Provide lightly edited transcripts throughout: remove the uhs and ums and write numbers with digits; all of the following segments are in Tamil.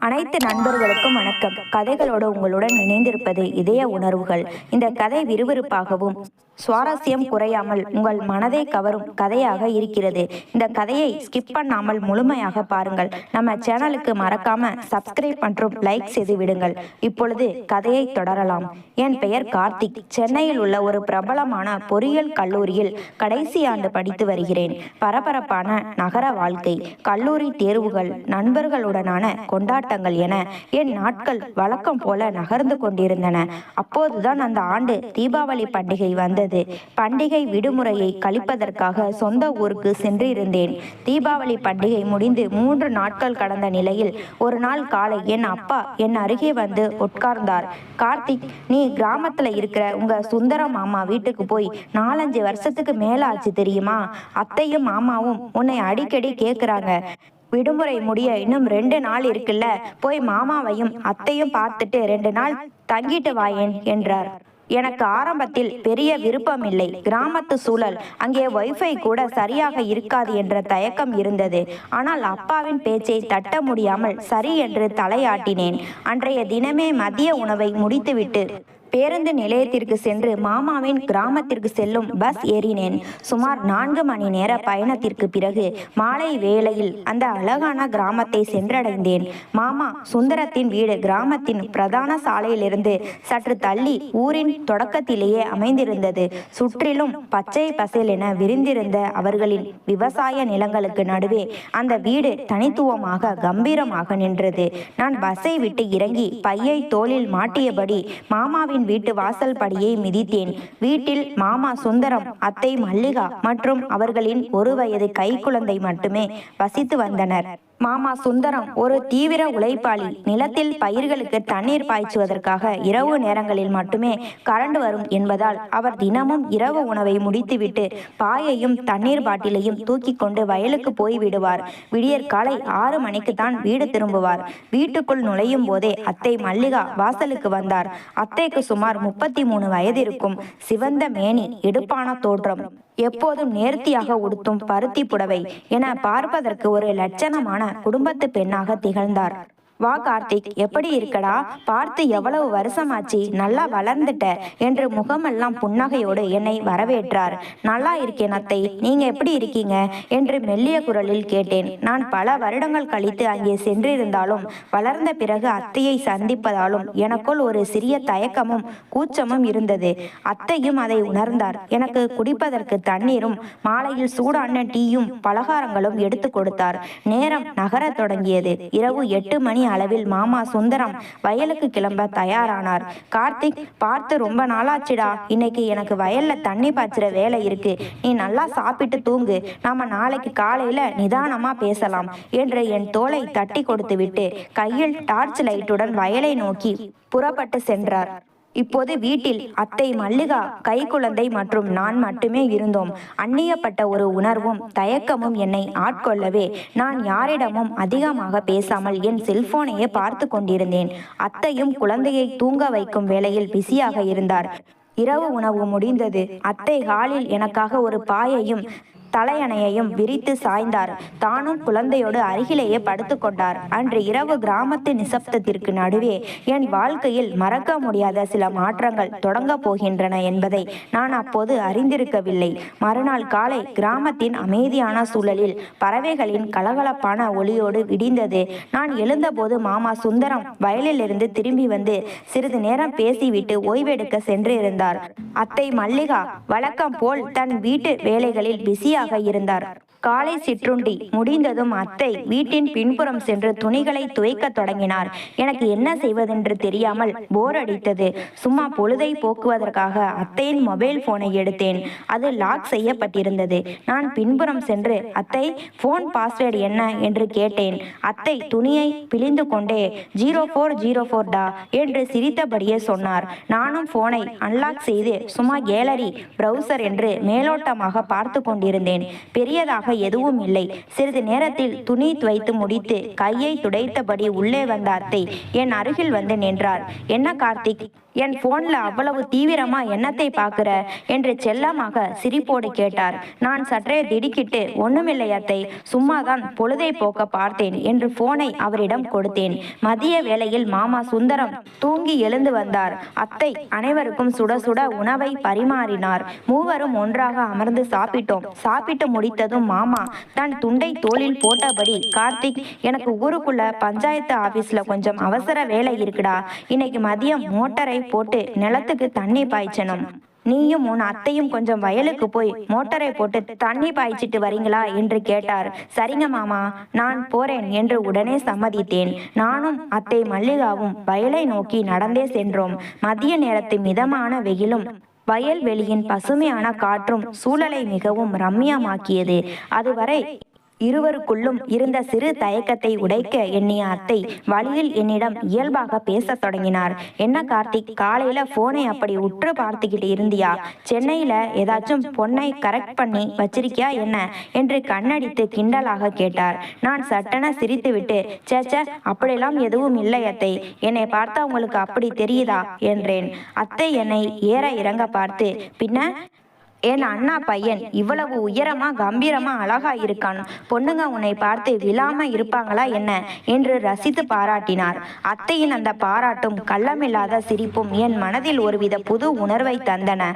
அனைத்து நண்பர்களுக்கும் வணக்கம். கதைகளோடு உங்களுடன் இணைந்திருப்பது இதய உணர்வுகள். இந்த கதை விறுவிறுப்பாகவும் சுவாரஸ்யம் குறையாமல் உங்கள் மனதை கவரும் கதையாக இருக்கிறது. இந்த கதையை ஸ்கிப் பண்ணாமல் முழுமையாக பாருங்கள். நம்ம சேனலுக்கு மறக்காம சப்ஸ்கிரைப் மற்றும் லைக் செய்து விடுங்கள். இப்பொழுது கதையை தொடரலாம். என் பெயர் கார்த்திக். சென்னையில் உள்ள ஒரு பிரபலமான பொறியியல் கல்லூரியில் கடைசி ஆண்டு படித்து வருகிறேன். பரபரப்பான நகர வாழ்க்கை, கல்லூரி தேர்வுகள், நண்பர்களுடனான கொண்டாட்டங்கள் என என் நாட்கள் வழக்கம் போல நகர்ந்து கொண்டிருந்தன. அப்போதுதான் அந்த ஆண்டு தீபாவளி பண்டிகை வந்தது. பண்டிகை விடுமுறையை கழிப்பதற்காக சொந்த ஊருக்கு சென்றிருந்தேன். தீபாவளி பண்டிகை முடிந்து 3 நாட்கள் கடந்த நிலையில் ஒரு நாள் காலை என் அப்பா என் அருகே வந்து உட்கார்ந்தார். கார்த்திக், நீ கிராமத்துல இருக்கிற உங்க சுந்தரம் மாமா வீட்டுக்கு போய் 4-5 வருஷத்துக்கு மேல ஆச்சு தெரியுமா? அத்தையும் மாமாவும் உன்னை அடிக்கடி கேக்குறாங்க. விடுமுறை முடிய இன்னும் 2 நாள் இருக்குல்ல, போய் மாமாவையும் அத்தையும் பார்த்துட்டு 2 நாள் தங்கிட்டு வாயேன் என்றார். எனக்கு ஆரம்பத்தில் பெரிய விருப்பம் இல்லை. கிராமத்து சூழல், அங்கே வைஃபை கூட சரியாக இருக்காது என்ற தயக்கம் இருந்தது. ஆனால் அப்பாவின் பேச்சை தட்ட முடியாமல் சரி என்று தலையாட்டினேன். அன்றைய தினமே மதிய உணவை முடித்துவிட்டு பேருந்து நிலையத்திற்கு சென்று மாமாவின் கிராமத்திற்கு செல்லும் பஸ் ஏறினேன். சுமார் 4 மணி நேர பயணத்திற்கு பிறகு மாலை வேளையில் அந்த அழகான கிராமத்தை சென்றடைந்தேன். மாமா சுந்தரத்தின் வீடு கிராமத்தின் பிரதான சாலையிலிருந்து சற்று தள்ளி ஊரின் தொடக்கத்திலேயே அமைந்திருந்தது. சுற்றிலும் பச்சை பசேல் என விரிந்திருந்த அவர்களின் விவசாய நிலங்களுக்கு நடுவே அந்த வீடு தனித்துவமாக கம்பீரமாக நின்றது. நான் பஸ்ஸை விட்டு இறங்கி பையை தோளில் மாட்டியபடி மாமாவின் வீட்டு வாசல் படியை மிதித்தேன். வீட்டில் மாமா சுந்தரம், அத்தை மல்லிகா மற்றும் அவர்களின் 1 வயது கைக்குழந்தை மட்டுமே வசித்து வந்தனர். மாமா சுந்தரம் ஒரு தீவிர உழைப்பாளி. நிலத்தில் பயிர்களுக்கு தண்ணீர் பாய்ச்சுவதற்காக இரவு நேரங்களில் மட்டுமே கரண்ட் வரும் என்பதால் அவர் தினமும் இரவு உணவை முடித்துவிட்டு பாயையும் தண்ணீர் பாட்டிலையும் தூக்கி கொண்டு வயலுக்கு போய் விடுவார். விடியற் காலை 6 மணிக்கு தான் வீடு திரும்புவார். வீட்டுக்குள் நுழையும் போதே அத்தை மல்லிகா வாசலுக்கு வந்தார். அத்தைக்கு சுமார் 33 வயது இருக்கும். சிவந்த மேனி, எடுப்பான தோற்றம், எப்போதும் நேர்த்தியாக உடுத்தும் பருத்தி புடவை என பார்ப்பதற்கு ஒரு லட்சணமான குடும்பத்து பெண்ணாக திகழ்ந்தார். வா கார்த்திக், எப்படி இருக்கடா? பார்த்து எவ்வளவு வருஷமாச்சு, நல்லா வளர்ந்துட்ட என்று முகமெல்லாம் புன்னகையோடு என்னை வரவேற்றார். நல்லா இருக்கேன் அத்தை, நீங்க எப்படி இருக்கீங்க என்று மெல்லிய குரலில் கேட்டேன். நான் பல வருடங்கள் கழித்து அங்கே சென்றிருந்தாலும் வளர்ந்த பிறகு அத்தையை சந்திப்பதாலும் எனக்குள் ஒரு சிறிய தயக்கமும் கூச்சமும் இருந்தது. அத்தையும் அதை உணர்ந்தார். எனக்கு குடிப்பதற்கு தண்ணீரும் மாலையில் சூடான டீயும் பலகாரங்களும் எடுத்து கொடுத்தார். நேரம் நகரத் தொடங்கியது. இரவு 8 மணி அளவில் மாமா சுந்தரம் வயலுக்கு கிளம்ப தயாரானார். கார்த்திக், பார்த்து ரொம்ப நாளாச்சுடா. இன்னைக்கு எனக்கு வயல்ல தண்ணி பாய்ச்சுற வேலை இருக்கு. நீ நல்லா சாப்பிட்டு தூங்கு. நாம நாளைக்கு காலையில நிதானமா பேசலாம் என்று என் தோளை தட்டி கொடுத்து விட்டு கையில் டார்ச் லைட்டுடன் வயலை நோக்கி புறப்பட்டு சென்றார். இப்போது வீட்டில் அத்தை மல்லிகா, கைக்குழந்தை மற்றும் நான் மட்டுமே இருந்தோம். அந்நியப்பட்ட ஒரு உணர்வும் தயக்கமும் என்னை ஆட்கொள்ளவே நான் யாரிடமும் அதிகமாக பேசாமல் என் செல்போனையே பார்த்து கொண்டிருந்தேன். அத்தையும் குழந்தையை தூங்க வைக்கும் வேளையில் பிஸியாக இருந்தார். இரவு உணவு முடிந்தது. அத்தை ஹாலில் எனக்காக ஒரு பாயையும் தலையணையையும் விரித்து சாய்ந்தார். தானும் குழந்தையோடு அருகிலேயே படுத்து கொண்டார். அன்று இரவு கிராமத்து நிசப்தத்திற்கு நடுவே என் வாழ்க்கையில் மறக்க முடியாத சில மாற்றங்கள் தொடங்க போகின்றன என்பதை நான் அப்போது அறிந்திருக்கவில்லை. மறுநாள் காலை கிராமத்தின் அமைதியான சூழலில் பறவைகளின் கலகலப்பான ஒளியோடு விடிந்தது. நான் எழுந்தபோது மாமா சுந்தரம் வயலிலிருந்து திரும்பி வந்து சிறிது நேரம் பேசிவிட்டு ஓய்வெடுக்க சென்று இருந்தார். அத்தை மல்லிகா வழக்கம் போல் தன் வீட்டு வேலைகளில் பிஸியாக இருந்தார். காலை சிற்றுண்டி முடிந்ததும் அத்தை வீட்டின் பின்புறம் சென்று துணிகளை துவைக்க தொடங்கினார். எனக்கு என்ன செய்வதென்று தெரியாமல் போர் அடித்தது. சும்மா பொழுதை போக்குவதற்காக அத்தையின் மொபைல் போனை எடுத்தேன். அது லாக் செய்யப்பட்டிருந்தது. நான் பின்புறம் சென்று, அத்தை, போன் பாஸ்வேர்டு என்ன என்று கேட்டேன். அத்தை துணியை பிழிந்து கொண்டே 0404 டா என்று சிரித்தபடியே சொன்னார். நானும் போனை அன்லாக் செய்து சும்மா கேலரி பிரவுசர் என்று மேலோட்டமாக பார்த்து கொண்டிருந்தேன். பெரியதாக எதுவும் இல்லை. சிறிது நேரத்தில் துணி துவைத்து முடித்து கையை துடைத்தபடி உள்ளே வந்த அத்தை என் அருகில் வந்து நின்றார். என்ன கார்த்திக், என் போன்ல அவ்வளவு தீவிரமா என்னத்தை பார்க்கிற என்று செல்லமாக சிரிப்போடு கேட்டார். நான் சற்றே திடுக்கிட்டு, ஒண்ணுமில்லை அத்தை, சும்மாதான் பொழுதை போக்க பார்த்தேன் என்று போனை அவரிடம் கொடுத்தேன். மதிய வேளையில் மாமா சுந்தரம் தூங்கி எழுந்து வந்தார். அத்தை அனைவருக்கும் சுட சுட உணவை பரிமாறினார். மூவரும் ஒன்றாக அமர்ந்து சாப்பிட்டோம். சாப்பிட்டு முடித்ததும் மாமா தன் துண்டை தோளில் போட்டபடி, கார்த்திக், எனக்கு ஊருக்குள்ள பஞ்சாயத்து ஆபீஸ்ல கொஞ்சம் அவசர வேலை இருக்குடா. இன்னைக்கு மதியம் மோட்டரை போட்டு நிலத்துக்கு தண்ணி பாய்ச்சணும். நீயும் உன் அத்தையும் கொஞ்சம் வயலுக்கு போய் மோட்டரை போட்டு தண்ணி பாய்ச்சிட்டு வரீங்களா என்று கேட்டார். சரிங்க மாமா, நான் போறேன் என்று உடனே சம்மதித்தேன். நானும் அத்தை மல்லிகாவும் வயலை நோக்கி நடந்தே சென்றோம். மதிய நேரத்து மிதமான வெயிலும் வயல்வெளியின் பசுமையான காற்றும் சூழலை மிகவும் ரம்மியமாக்கியது. அதுவரை இருவருக்குள்ளும் இருந்த சிறு தயக்கத்தை உடைக்க எண்ணிய அத்தை வழியில் என்னிடம் இயல்பாக பேசத் தொடங்கினார். என்ன கார்த்திக், காலையில போனை அப்படி உற்று பார்த்துக்கிட்டு இருந்தியா? சென்னையில ஏதாச்சும் பொண்ணை கரெக்ட் பண்ணி வச்சிருக்கியா என்ன என்று கண்ணடித்து கிண்டலாக கேட்டார். நான் சட்டென சிரித்துவிட்டு, சேச்ச, அப்படியெல்லாம் எதுவும் இல்லை அத்தை, என்னை பார்த்தா உங்களுக்கு அப்படி தெரியுதா என்றேன். அத்தை என்னை ஏற இறங்க பார்த்து, பின்ன என் அண்ணா பையன் இவ்வளவு உயரமா கம்பீரமா அழகா இருக்கான், பொண்ணுங்க உன்னை பார்த்து விழாம இருப்பாங்களா என்ன என்று ரசித்து பாராட்டினார். அத்தையின் அந்த பாராட்டும் கள்ளமில்லாத சிரிப்பும் என் மனதில் ஒருவித புது உணர்வை தந்தன.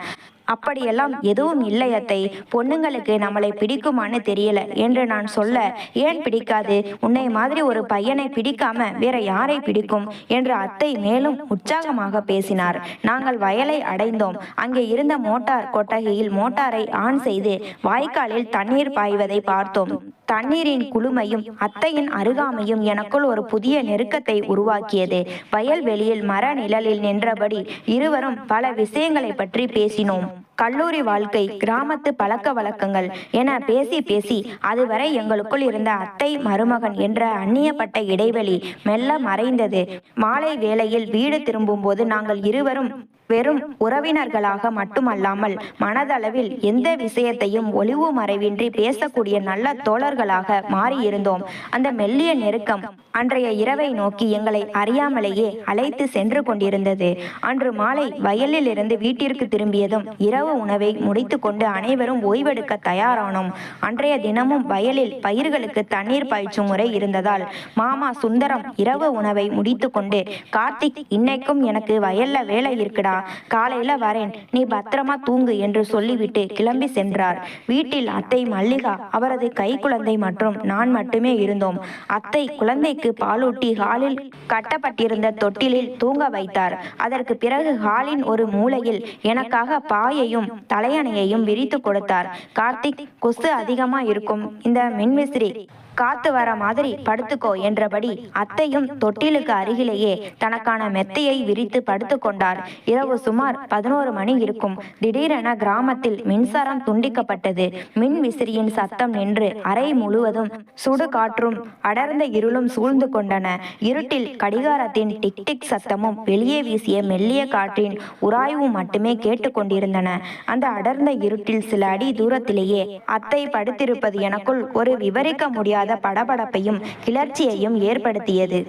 அப்படியெல்லாம் எதுவும் இல்லை அத்தை, பொண்ணுங்களுக்கு நம்மளை பிடிக்குமான்னு தெரியல என்று நான் சொல்ல, ஏன் பிடிக்காது, உன்னை மாதிரி ஒரு பையனை பிடிக்காம வேற யாரை பிடிக்கும் என்று அத்தை மேலும் உற்சாகமாக பேசினார். நாங்கள் வயலை அடைந்தோம். அங்கே இருந்த மோட்டார் கொட்டகையில் மோட்டாரை ஆன் செய்து வாய்க்காலில் தண்ணீர் பாய்வதை பார்த்தோம். தண்ணீரின் குளுமையும் அத்தையின் அருகாமையும் எனக்குள் ஒரு புதிய நெருக்கத்தை உருவாக்கியது. வயல்வெளியில் மர நிழலில் நின்றபடி இருவரும் பல விஷயங்களை பற்றி பேசினோம். கல்லூரி வாழ்க்கை, கிராமத்து பழக்க வழக்கங்கள் என பேசி பேசி அதுவரை எங்களுக்குள் இருந்த அத்தை மருமகன் என்ற அந்நியப்பட்ட இடைவெளி மெல்ல மறைந்தது. மாலை வேளையில் வீடு திரும்பும் போது நாங்கள் இருவரும் வெறும் உறவினர்களாக மட்டுமல்லாமல் மனதளவில் எந்த விஷயத்தையும் ஒளிவு மறைவின்றி பேசக்கூடிய நல்ல தோழர்களாக மாறியிருந்தோம். அந்த மெல்லிய நெருக்கம் அன்றைய இரவை நோக்கி எங்களை அறியாமலேயே அழைத்து சென்று கொண்டிருந்தது. அன்று மாலை வயலில் இருந்து வீட்டிற்கு திரும்பியதும் இரவு உணவை முடித்து கொண்டு அனைவரும் ஓய்வெடுக்க தயாரானோம். அன்றைய தினமும் வயலில் பயிர்களுக்கு தண்ணீர் பாய்ச்சும் முறை இருந்ததால் மாமா சுந்தரம் இரவு உணவை முடித்து கொண்டு, கார்த்திக், இன்னைக்கும் எனக்கு வயல்ல வேலை இருக்குடா, காலையில வரேன், நீ பத்திரமா தூங்கு என்று சொல்லிவிட்டு கிளம்பி சென்றார். வீட்டில் அத்தை மல்லிகா, அவரது கை குழந்தை மற்றும் நான் மட்டுமே இருந்தோம். அத்தை குழந்தைக்கு பாலூட்டி ஹாலில் கட்டப்பட்டிருந்த தொட்டிலில் தூங்க வைத்தார். அதற்கு பிறகு ஹாலின் ஒரு மூலையில் எனக்காக பாயையும் தலையணையையும் விரித்து கொடுத்தார். கார்த்திக், கொசு அதிகமா இருக்கும், இந்த மின்விசிறி காத்து வர மாதிரி படுத்துக்கோ என்றபடி அத்தையும் தொட்டிலுக்கு அருகிலேயே தனக்கான மெத்தையை விரித்து படுத்து கொண்டார். இரவு சுமார் 11 மணி இருக்கும். திடீரென கிராமத்தில் மின்சாரம் துண்டிக்கப்பட்டது. மின் விசிறியின் சத்தம் நின்று அறை முழுவதும் சுடு காற்றும் அடர்ந்த இருளும் சூழ்ந்து கொண்டன. இருட்டில் கடிகாரத்தின் டிக் டிக் சத்தமும் வெளியே வீசிய மெல்லிய காற்றின் உராய்வும் மட்டுமே கேட்டுக்கொண்டிருந்தன. அந்த அடர்ந்த இருட்டில் சில அடி தூரத்திலேயே அத்தை படுத்திருப்பது எனக்குள் ஒரு விவரிக்க முடியாத படபடப்பையும் கிளர்ச்சியையும் ஏற்படுத்தியது.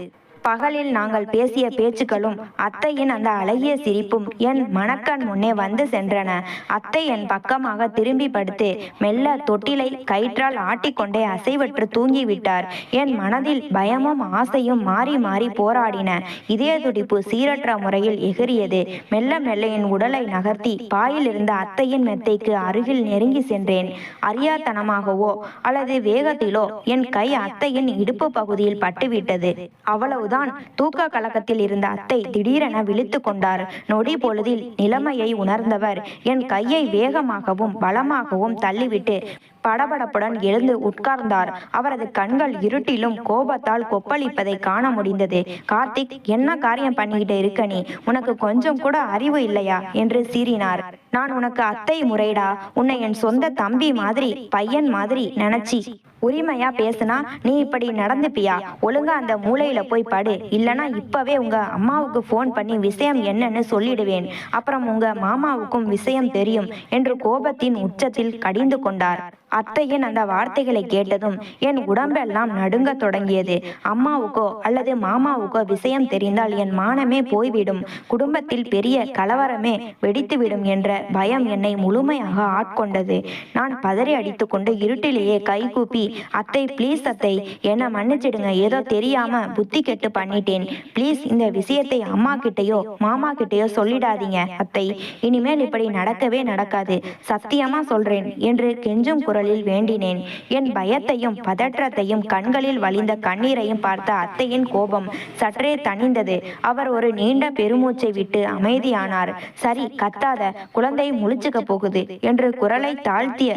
பகலில் நாங்கள் பேசிய பேச்சுக்களும் அத்தையின் அந்த அழகிய சிரிப்பும் என் மனக்கண் முன்னே வந்து சென்றன. அத்தை என் பக்கமாக திரும்பி படுத்து மெல்ல தொட்டிலை கயிற்றால் ஆட்டிக்கொண்டே அசைவற்று தூங்கிவிட்டார். என் மனதில் பயமும் ஆசையும் மாறி மாறி போராடின. இதய துடிப்பு சீரற்ற முறையில் எகிரியது. மெல்ல மெல்ல என் உடலை நகர்த்தி பாயில் இருந்த அத்தையின் மெத்தைக்கு அருகில் நெருங்கி சென்றேன். அறியாத்தனமாகவோ அல்லது வேகத்திலோ என் கை அத்தையின் இடுப்பு பகுதியில் பட்டுவிட்டது. அவ்வளவு தான். தூக்க கலக்கத்தில் இருந்த அத்தை திடீரென விழித்து கொண்டார். நொடி பொழுதில் நிலைமையை உணர்ந்தவர் என் கையை வேகமாகவும் பலமாகவும் தள்ளிவிட்டு படபடப்புடன் எழுந்து உட்கார்ந்தார். அவரது கண்கள் இருட்டிலும் கோபத்தால் கொப்பளிப்பதை காண முடிந்தது. கார்த்திக், என்ன காரியம் பண்ணிக்கிட்டு இருக்க நீ? உனக்கு கொஞ்சம் கூட அறிவு இல்லையா என்று சீறினார். நான் உனக்கு அத்தை முறைடா. உன்னை என் சொந்த தம்பி மாதிரி, பையன் மாதிரி நினைச்சி உரிமையா பேசுனா நீ இப்படி நடந்துப்பியா? ஒழுங்கா அந்த மூலையில போய் படு, இல்லனா இப்பவே உங்க அம்மாவுக்கு போன் பண்ணி விஷயம் என்னன்னு சொல்லிடுவேன். அப்புறம் உங்க மாமாவுக்கும் விஷயம் தெரியும் என்று கோபத்தின் உச்சத்தில் கடிந்து கொண்டார். அத்தையின் அந்த வார்த்தைகளை கேட்டதும் என் உடம்பெல்லாம் நடுங்கத் தொடங்கியது. அம்மாவுக்கோ அல்லது மாமாவுக்கோ விஷயம் தெரிந்தால் என் மானமே போய்விடும், குடும்பத்தில் பெரிய கலவரமே வெடித்துவிடும் என்ற பயம் என்னை முழுமையாக ஆட்கொண்டது. நான் பதறி அடித்துக்கொண்டு இருட்டிலேயே கைகூப்பி, அத்தை ப்ளீஸ் அத்தை, என்னை மன்னிச்சிடுங்க, ஏதோ தெரியாம புத்தி கெட்டு பண்ணிட்டேன். ப்ளீஸ் இந்த விஷயத்தை அம்மா கிட்டேயோ மாமா கிட்டேயோ சொல்லிடாதீங்க அத்தை. இனிமேல் இப்படி நடக்கவே நடக்காது, சத்தியமா சொல்றேன் என்று கெஞ்சும் குரலில் வேண்டினேன். என் பயத்தையும் பதற்றத்தையும் கண்களில் வழிந்த கண்ணீரையும் பார்த்த அத்தையின் கோபம் சற்றே தணிந்தது. அவர் ஒரு நீண்ட பெருமூச்சை விட்டு அமைதியானார். சரி கத்தாத, குழந்தை முழிச்சுக்க போகுது என்று குரலை தாழ்த்திய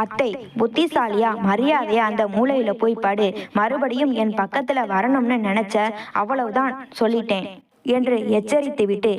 அத்தை, புத்திசாலியா மரியாதையா அந்த மூலையில போய் படு, மறுபடியும் என் பக்கத்துல வரணும்னு நினைச்ச அவ்வளவுதான், சொல்லிட்டேன் என்று எச்சரித்துவிட்டு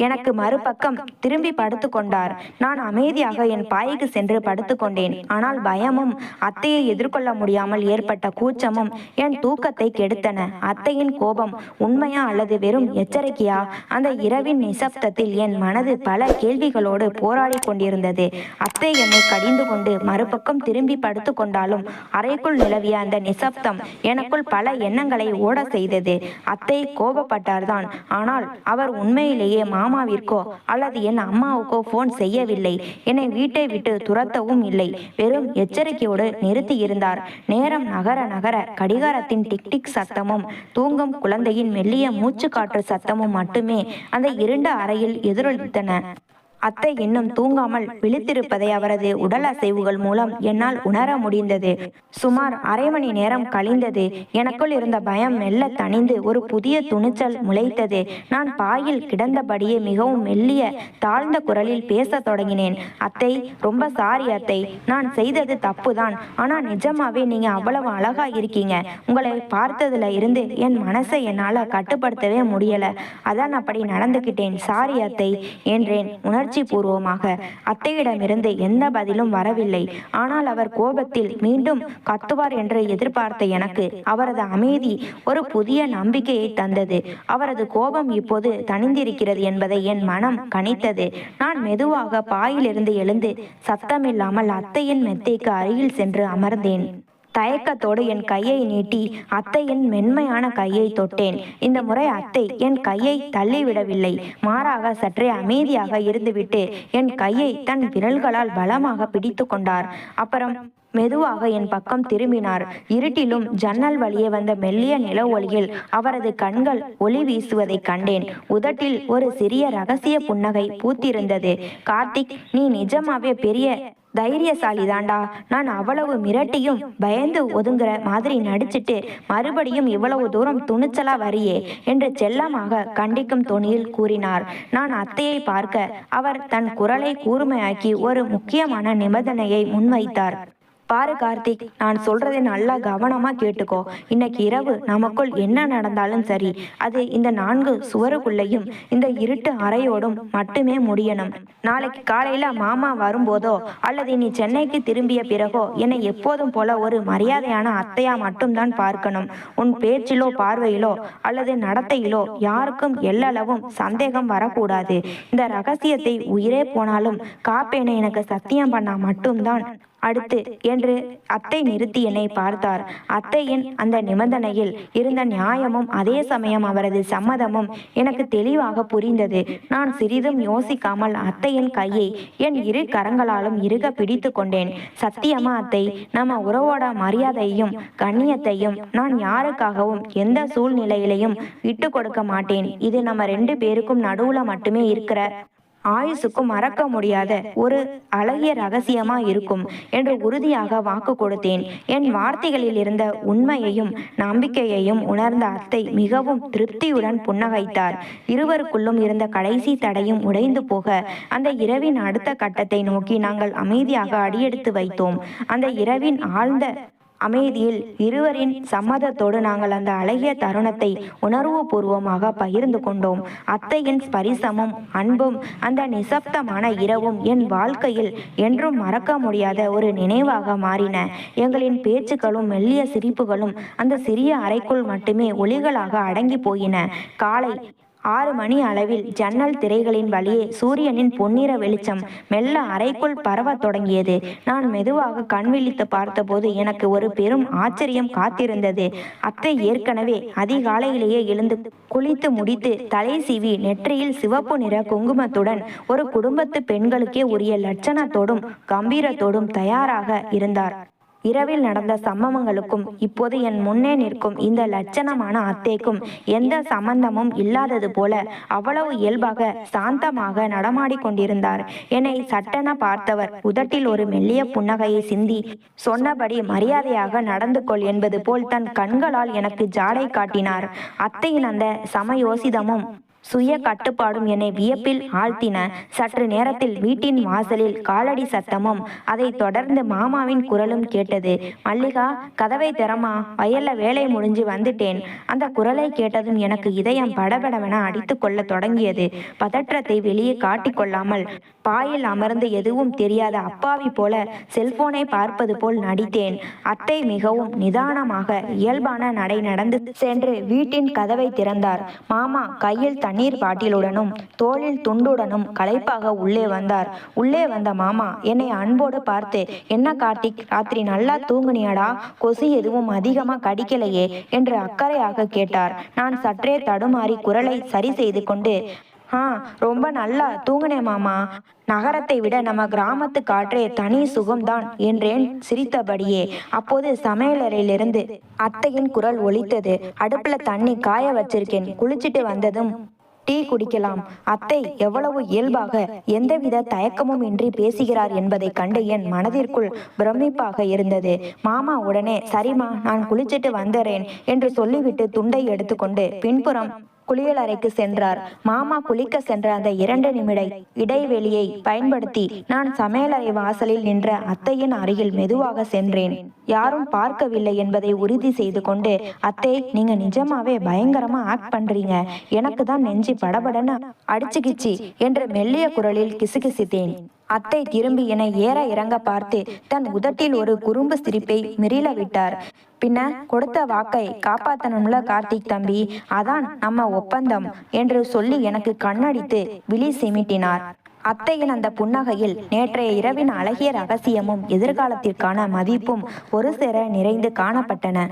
எனக்கு மறுபக்கம் திரும்பி படுத்து கொண்டார். நான் அமைதியாக என் பாய்க்கு சென்று படுத்துக்கொண்டேன். ஆனால் பயமும் அத்தையை எதிர்கொள்ள முடியாமல் ஏற்பட்ட கூச்சமும் என் தூக்கத்தை கெடுத்தன. அத்தையின் கோபம் உண்மையா அல்லது வெறும் எச்சரிக்கையா? அந்த இரவின் நிசப்தத்தில் என் மனது பல கேள்விகளோடு போராடி கொண்டிருந்தது. அத்தை என்னை கடிந்து கொண்டு மறுபக்கம் திரும்பி படுத்து கொண்டாலும் அறைக்குள் நிலவிய அந்த நிசப்தம் எனக்குள் பல எண்ணங்களை ஓட செய்தது. அத்தை கோபப்பட்டார்தான், ஆனால் அவர் உண்மையிலேயே மாமாவிற்கோ அல்லது என் அம்மாவுக்கோ போன் செய்யவில்லை. என்னை வீட்டை விட்டு துரத்தவும் இல்லை, வெறும் எச்சரிக்கையோடு நிறுத்தி இருந்தார். நேரம் நகர நகர கடிகாரத்தின் டிக் டிக் சத்தமும் தூங்கும் குழந்தையின் மெல்லிய மூச்சு காற்று சத்தமும் மட்டுமே அந்த இருண்ட அறையில் எதிரொலித்தன. அத்தை இன்னும் தூங்காமல் விழித்திருப்பதை அவரது உடல் அசைவுகள் மூலம் என்னால் உணர முடிந்தது. சுமார் அரை மணி நேரம் கழிந்தது. எனக்குள் இருந்த பயம் மெல்ல தணிந்து ஒரு புதிய துணிச்சல் முளைத்தது. நான் பாயில் கிடந்தபடியே மிகவும் மெல்லிய தாழ்ந்த குரலில் பேச தொடங்கினேன். அத்தை, ரொம்ப சாரி அத்தை, நான் செய்தது தப்புதான். ஆனா நிஜமாவே நீங்க அவ்வளவு அழகா இருக்கீங்க. உங்களை பார்த்ததுல இருந்து என் மனசை என்னால கட்டுப்படுத்தவே முடியல, அதான் அப்படி நடந்துகிட்டேன், சாரி அத்தை என்றேன் உணர்ச்சி பூர்வமாக. அத்தையிடமிருந்து எந்த பதிலும் வரவில்லை. ஆனால் அவர் கோபத்தில் மீண்டும் கத்துவார் என்று எதிர்பார்த்த எனக்கு அவரது அமைதி ஒரு புதிய நம்பிக்கையை தந்தது. அவரது கோபம் இப்போது தணிந்திருக்கிறது என்பதை என் மனம் கணித்தது. நான் மெதுவாக பாயிலிருந்து எழுந்து சத்தமில்லாமல் அத்தையின் மெத்தைக்கு அருகில் சென்று அமர்ந்தேன். தயக்கத்தோடு என் கையை நீட்டி அத்தையின் மென்மையான கையை தொட்டேன். இந்த முறை அத்தை என் கையை தள்ளிவிடவில்லை, மாறாக சற்றே அமைதியாக இருந்துவிட்டு என் கையை தன் விரல்களால் பலமாக பிடித்து கொண்டார். அப்புறம் மெதுவாக என் பக்கம் திரும்பினார். இருட்டிலும் ஜன்னல் வழியே வந்த மெல்லிய நில ஒளியில் அவரது கண்கள் ஒளி வீசுவதை கண்டேன். உதட்டில் ஒரு சிறிய ரகசிய புன்னகை பூத்திருந்தது. கார்த்திக், நீ நிஜமாவே பெரிய தைரியசாலி தாண்டா. நான் அவ்வளவு மிரட்டியும் பயந்து ஒதுங்குற மாதிரி நடிச்சிட்டு மறுபடியும் இவ்வளவு தூரம் துணிச்சலா வரியே என்று செல்லமாக கண்டிக்கும் தொனியில் கூறினார். நான் அத்தையை பார்க்க அவர் தன் குரலை கூர்மையாக்கி ஒரு முக்கியமான நிபந்தனையை முன்வைத்தார். பாரு கார்த்திக், நான் சொல்றதை நல்லா கவனமா கேட்டுக்கோ. இன்னைக்கு இரவு நமக்குள் என்ன நடந்தாலும் சரி, அது இந்த 4 சுவருக்குள்ளேயும் இந்த இருட்டு அறையோடும் மட்டுமே முடியணும். நாளைக்கு காலையில மாமா வரும்போதோ அல்லது நீ சென்னைக்கு திரும்பிய பிறகோ என்னை எப்போதும் போல ஒரு மரியாதையான அத்தையா மட்டும்தான் பார்க்கணும். உன் பேச்சிலோ பார்வையிலோ அல்லது நடத்தையிலோ யாருக்கும் எல்லளவும் சந்தேகம் வரக்கூடாது. இந்த ரகசியத்தை உயிரே போனாலும் காப்பேனை எனக்கு சத்தியம் பண்ணா மட்டும்தான் அடுத்து என்று அத்தை நிறுத்தி என்னை பார்த்தார். அத்தையின் அந்த நிபந்தனையில் இருந்த நியாயமும் அதே சமயம் அவரது சம்மதமும் எனக்கு தெளிவாக புரிந்தது. நான் சிறிதும் யோசிக்காமல் அத்தையின் கையை என் இரு கரங்களாலும் இறுக பிடித்து கொண்டேன். சத்தியமா அத்தை, நம்ம உறவோட மரியாதையும் கண்ணியத்தையும் நான் யாருக்காகவும் எந்த சூழ்நிலையிலையும் விட்டு கொடுக்க மாட்டேன். இது நம்ம 2 பேருக்கும் நடுவுல மட்டுமே இருக்கிற ஆயுசுக்கும் மறக்க முடியாத ஒரு அழகிய ரகசியமா இருக்கும் என்று உறுதியாக வாக்கு கொடுத்தேன். என் வார்த்தைகளில் இருந்த உண்மையையும் நம்பிக்கையையும் உணர்ந்த அத்தை மிகவும் திருப்தியுடன் புன்னகைத்தார். இருவருக்குள்ளும் இருந்த கடைசி தடையும் உடைந்து போக அந்த இரவின் அடுத்த கட்டத்தை நோக்கி நாங்கள் அமைதியாக அடியெடுத்து வைத்தோம். அந்த இரவின் ஆழ்ந்த அமைதியில் இருவரின் சம்மதத்தோடு நாங்கள் அந்த அழகிய தருணத்தை உணர்வுபூர்வமாக பகிர்ந்து கொண்டோம். அத்தையின் ஸ்பரிசமும் அன்பும் அந்த நிசப்தமான இரவும் என் வாழ்க்கையில் என்றும் மறக்க முடியாத ஒரு நினைவாக மாறின. எங்களின் பேச்சுக்களும் மெல்லிய சிரிப்புகளும் அந்த சிறிய அறைக்குள் மட்டுமே ஒலிகளாக அடங்கி போயின. காலை 6 மணி அளவில் ஜன்னல் திரைகளின் வழியே சூரியனின் பொன்னிற வெளிச்சம் மெல்ல அறைக்குள் பரவத் தொடங்கியது. நான் மெதுவாக கண் விழித்து பார்த்தபோது எனக்கு ஒரு பெரும் ஆச்சரியம் காத்திருந்தது. அத்தை ஏற்கனவே அதிகாலையிலேயே எழுந்து குளித்து முடித்து தலை சீவி நெற்றியில் சிவப்பு நிற குங்குமத்துடன் ஒரு குடும்பத்து பெண்களுக்கே உரிய லட்சணத்தோடும் கம்பீரத்தோடும் தயாராக இருந்தார். இரவில் நடந்த சம்பவங்களுக்கும் இப்போது என் முன்னே நிற்கும் இந்த லட்சணமான அத்தைக்கும் எந்த சம்பந்தமும் இல்லாதது போல அவ்வளவு இயல்பாக சாந்தமாக நடமாடிக் கொண்டிருந்தார். என்னை சட்டென பார்த்தவர் உதட்டில் ஒரு மெல்லிய புன்னகையை சிந்தி சொன்னபடி மரியாதையாக நடந்து கொள் என்பது போல் தன் கண்களால் எனக்கு ஜாடை காட்டினார். அத்தையின் அந்த சமயோசிதமும் சுய கட்டுப்பாடும் என்னை வியப்பில் ஆழ்த்தின. சற்று நேரத்தில் வீட்டின் வாசலில் காலடி சத்தமும் அதைத் தொடர்ந்து மாமாவின் குரலும் கேட்டது. மல்லிகா, கதவை திறமா, வயல்ல வேலை முடிஞ்சு வந்துட்டேன். அந்த குரலை கேட்டதும் எனக்கு இதயம் படபடவென அடித்து கொள்ள தொடங்கியது. பதற்றத்தை வெளியே காட்டிக்கொள்ளாமல் பாயில் அமர்ந்து எதுவும் தெரியாத அப்பாவி போல செல்போனை பார்ப்பது போல் நடித்தேன். அத்தை மிகவும் நிதானமாக இயல்பான நடை நடந்து சென்று வீட்டின் கதவை திறந்தார். மாமா கையில் தண்ணீர் பாட்டிலுடனும் தோளில் துண்டுடனும் களைப்பாக உள்ளே வந்தார். உள்ளே வந்த மாமா என்னை அன்போடு பார்த்து, என்ன கார்த்திக், ராத்திரி நல்லா தூங்குனியடா, கொசு எதுவும் அதிகமா கடிக்கலையே என்று அக்கறையாக கேட்டார். நான் சற்றே தடுமாறி குரலை சரி செய்து கொண்டு, ரொம்ப நல்லா தூங்குனேன் மாமா. நகரத்தை விட நம்ம கிராமத்து காற்றே தனி சுகம்தான் என்றேன் சிரித்தபடியே. அப்போது சமையலறையிலிருந்து அத்தையின் குரல் ஒலித்தது. அடுப்புல தண்ணி காய வச்சிருக்கேன், குளிச்சுட்டு வந்ததும் டீ குடிக்கலாம். அத்தை எவ்வளவு இயல்பாக எந்தவித தயக்கமும் இன்றி பேசுகிறார் என்பதை கண்டு என் மனதிற்குள் பிரமிப்பாக இருந்தது. மாமா உடனே சரிம்மா, நான் குளிச்சிட்டு வந்துறேன் என்று சொல்லிவிட்டு துண்டை எடுத்துக்கொண்டு பின்புறம் குளியலறைக்கு சென்றார். மாமா குளிக்க சென்ற அந்த 2 நிமிட இடைவெளியை பயன்படுத்தி நான் சமையலறை வாசலில் நின்ற அத்தையின் அருகில் மெதுவாக சென்றேன். யாரும் பார்க்கவில்லை என்பதை உறுதி செய்து கொண்டு, அத்தை, நீங்க நிஜமாவே பயங்கரமா ஆக்ட் பண்றீங்க, எனக்கு தான் நெஞ்சு படபடன்னு அடிச்சுக்கிச்சு என்று மெல்லிய குரலில் கிசுகிசுத்தேன். அத்தை திரும்பி என்னை ஏற இறங்க பார்த்து தன் உதட்டில் ஒரு குறும்பு சிரிப்பை மிரில விட்டார். பின்ன கொடுத்த வாக்கை காப்பாத்தணும்ல கார்த்திக் தம்பி, அதான் நம்ம ஒப்பந்தம் என்று சொல்லி எனக்கு கண்ணடித்து விழி சிமிட்டினார். அத்தையின் அந்த புன்னகையில் நேற்றைய இரவின் அழகிய ரகசியமும் எதிர்காலத்திற்கான மதிப்பும் ஒரு சேர நிறைந்து காணப்பட்டன.